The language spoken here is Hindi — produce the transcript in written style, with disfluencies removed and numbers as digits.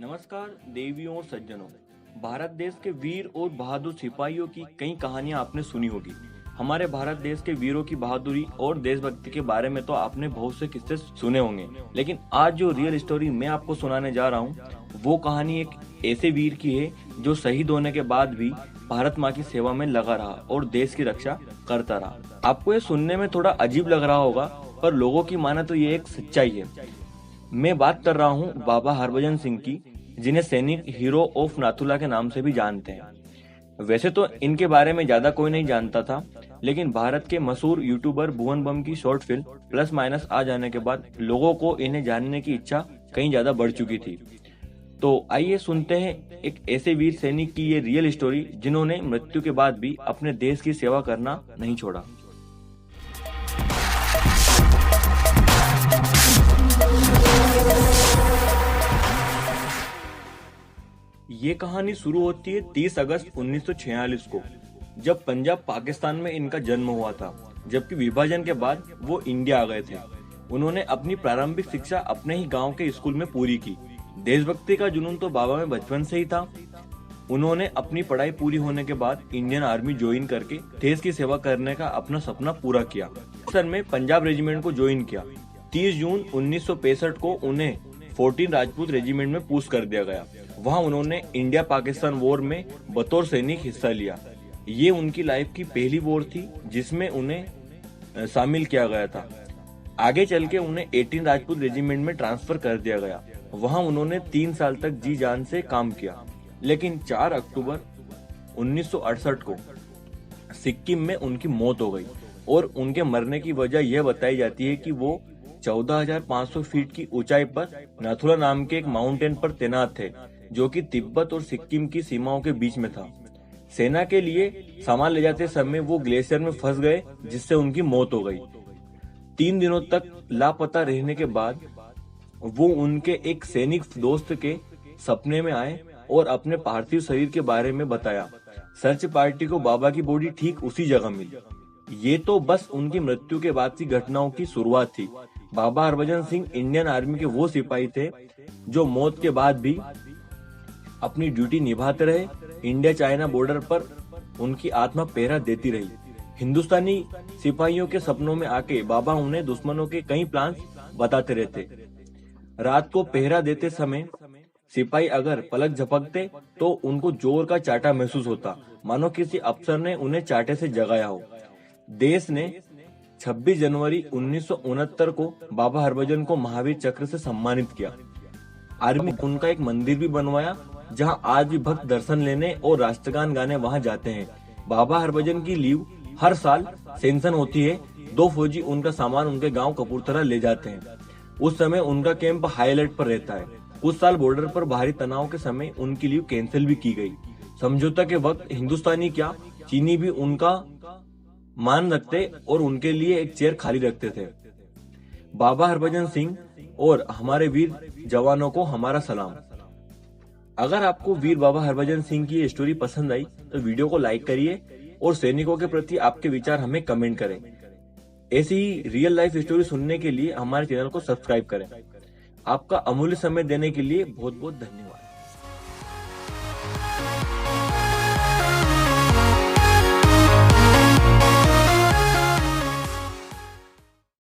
नमस्कार देवियों और सज्जनों। भारत देश के वीर और बहादुर सिपाहियों की कई कहानियां आपने सुनी होगी। हमारे भारत देश के वीरों की बहादुरी और देशभक्ति के बारे में तो आपने बहुत से किस्से सुने होंगे, लेकिन आज जो रियल स्टोरी मैं आपको सुनाने जा रहा हूँ वो कहानी एक ऐसे वीर की है जो शहीद होने के बाद भी भारत माँ की सेवा में लगा रहा और देश की रक्षा करता रहा। आपको ये सुनने में थोड़ा अजीब लग रहा होगा, पर लोगों की माने तो ये एक सच्चाई है। मैं बात कर रहा हूँ बाबा हरभजन सिंह की, जिन्हें सैनिक हीरो ऑफ नाथुला के नाम से भी जानते हैं। वैसे तो इनके बारे में ज्यादा कोई नहीं जानता था, लेकिन भारत के मशहूर यूट्यूबर भुवन बम की शॉर्ट फिल्म प्लस माइनस आ जाने के बाद लोगों को इन्हें जानने की इच्छा कहीं ज्यादा बढ़ चुकी थी। तो आइए सुनते हैं एक ऐसे वीर सैनिक की ये रियल स्टोरी जिन्होंने मृत्यु के बाद भी अपने देश की सेवा करना नहीं छोड़ा। ये कहानी शुरू होती है 30 अगस्त 1946 को, जब पंजाब पाकिस्तान में इनका जन्म हुआ था। जबकि विभाजन के बाद वो इंडिया आ गए थे। उन्होंने अपनी प्रारंभिक शिक्षा अपने ही गांव के स्कूल में पूरी की। देशभक्ति का जुनून तो बाबा में बचपन से ही था। उन्होंने अपनी पढ़ाई पूरी होने के बाद इंडियन आर्मी ज्वाइन करके देश की सेवा करने का अपना सपना पूरा किया। सन में पंजाब रेजिमेंट को ज्वाइन किया। 30 जून 1965 को उन्हें 14 राजपूत रेजिमेंट में पुश कर दिया गया। वहां उन्होंने इंडिया पाकिस्तान वॉर में बतौर सैनिक हिस्सा लिया। ये उनकी लाइफ की पहली वॉर थी जिसमें उन्हें शामिल किया गया था। आगे चल के उन्हें 18 राजपूत रेजिमेंट में ट्रांसफर कर दिया गया। वहां उन्होंने 3 साल तक जी जान से काम किया, लेकिन 4 अक्टूबर 1968 को सिक्किम में उनकी मौत हो गई और उनके मरने की वजह यह बताई जाती है कि वो 14,500 फीट की ऊंचाई पर नाथुला नाम के एक माउंटेन पर तैनात थे, जो कि तिब्बत और सिक्किम की सीमाओं के बीच में था। सेना के लिए सामान ले जाते समय वो ग्लेशियर में फंस गए, जिससे उनकी मौत हो गई। 3 दिनों तक लापता रहने के बाद वो उनके एक सैनिक दोस्त के सपने में आए और अपने पार्थिव शरीर के बारे में बताया। सर्च पार्टी को बाबा की बॉडी ठीक उसी जगह मिली। ये तो बस उनकी मृत्यु के बाद की घटनाओं की शुरुआत थी। बाबा हरभजन सिंह इंडियन आर्मी के वो सिपाही थे जो मौत के बाद भी अपनी ड्यूटी निभाते रहे। इंडिया चाइना बॉर्डर पर उनकी आत्मा पहरा देती रही। हिंदुस्तानी सिपाहियों के सपनों में आके बाबा उन्हें दुश्मनों के कई प्लान बताते रहते। रात को पहरा देते समय सिपाही अगर पलक झपकते तो उनको जोर का चाटा महसूस होता, मानो किसी अफसर ने उन्हें चाटे से जगाया हो। देश ने 26 जनवरी 1969 को बाबा हरभजन को महावीर चक्र से सम्मानित किया। आर्मी उनका एक मंदिर भी बनवाया, जहां आज भी भक्त दर्शन लेने और राष्ट्रगान गाने वहां जाते हैं। बाबा हरभजन की लीव हर साल सेंशन होती है। 2 फौजी उनका सामान उनके गांव कपूरथला ले जाते हैं। उस समय उनका कैंप हाई अलर्ट पर रहता है। कुछ साल बॉर्डर पर भारी तनाव के समय उनकी लीव कैंसिल भी की गई। समझौता के वक्त हिंदुस्तानी क्या चीनी भी उनका मान रखते और उनके लिए एक चेयर खाली रखते थे। बाबा हरभजन सिंह और हमारे वीर जवानों को हमारा सलाम। अगर आपको वीर बाबा हरभजन सिंह की ये स्टोरी पसंद आई तो वीडियो को लाइक करिए और सैनिकों के प्रति आपके विचार हमें कमेंट करें। ऐसी ही रियल लाइफ स्टोरी सुनने के लिए हमारे चैनल को सब्सक्राइब करें। आपका अमूल्य समय देने के लिए बहुत बहुत धन्यवाद।